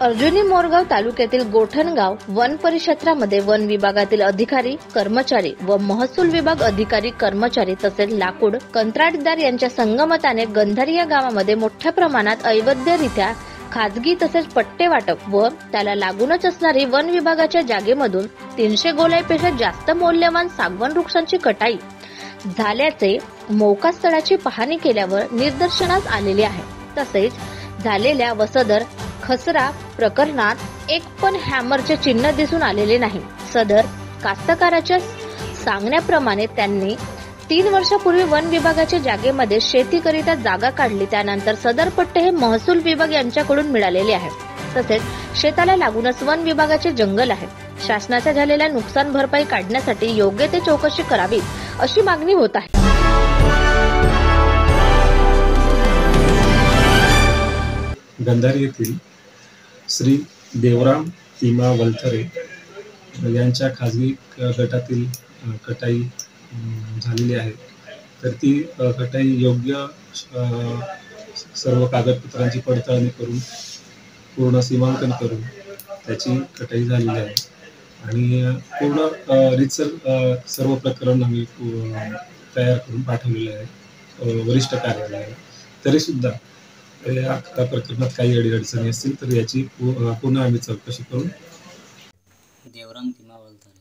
अर्जुनी मोरगाव तालुक्यातील Gothangaon one परिक्षेत्रामध्ये one विभागातील अधिकारी कर्मचारी व महसूल विभाग अधिकारी कर्मचारी तसेच लाकूड कंत्राटदार यांच्या संगमताने गंधारी या गावामध्ये मोठ्या प्रमाणात अवैधरित्या खाजगी तसेच पट्टे वाटप व त्याला लागूनच असणारी वन विभागाच्या जागेमधून 300 गोल्यापेक्षा जास्त मौल्यवान सागवान वृक्षांची कटाई झाल्याचे मौका स्थळाची पाहणी केल्यावर निदर्शनास आलेले आहे। तसेच झालेल्या व सदर खसरा प्रकरणात एक पण हॅमरचे चिन्ह दिसून आलेले नाही। सदर कास्तकाराच्या सांगण्याप्रमाणे त्यांनी 3 वर्षापूर्वी वन विभागाच्या जागेमध्ये शेतीकरिता जागा काढली। त्यानंतर सदर पट्टे हे महसूल विभाग यांच्याकडून मिळालेले आहे। तसेच शेताला लागूनच वन विभागाचे जंगल आहे। शासनाच्या झालेल्या नुकसान भरपाई काढण्यासाठी योग्य ते चौकशी करावी अशी मागणी होत आहे। गंधारी येथील श्री देवराम भीमा वलथरे यांच्या खाजगी गटातील कटाई झालेली आहे। तर ती कटाई योग्य सर्व कागदपत्रांची पडताळणी करून पूर्ण सीमांकन करून त्याची कटाई झालेली आहे आणि पूर्ण रीतसर सर्व प्रकरण आम्ही तयार करून पाठवलेले आहे वरिष्ठ कार्यालयाला। तरी सुद्धा या प्रकरणात काही अडीअडचणी असतील तर याची पुन्हा आम्ही चौकशी करून। देवराम भीमा वलथरे,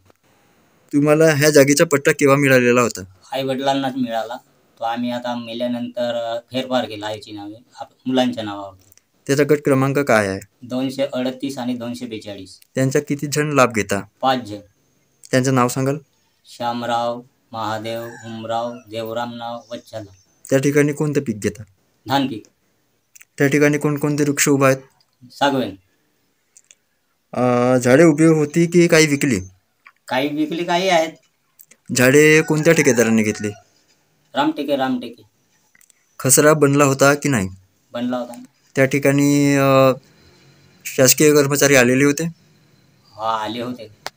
तुम्हाला ह्या जागेचा पट्टा केव्हा मिळालेला होता? आई वडिलांनाच मिळाला तो। आम्ही आता मेल्यानंतर फेरफार केला आईची नावे मुलांच्या नावावर। त्याचा गट क्रमांक काय आहे? 238 आणि 242। त्यांचा किती जण लाभ घेता? 5 जण। त्यांचं नाव सांगाल? श्यामराव, महादेव, हुमराव, देवरामराव, वच्छला। त्या ठिकाणी कोणतं पीक घेता? धान पीक। त्या ठिकाणी कोणकोणते वृक्ष उभा आहेत? सागवेन। झाडे उभी होती की काही विकली? काही विकली, काही आहेत। झाडे कोणत्या ठेकेदाराने घेतली? रामटेके। खसरा बनला होता की नाही? बनला होता। त्या ठिकाणी शासकीय कर्मचारी आलेले होते? हा, आले होते।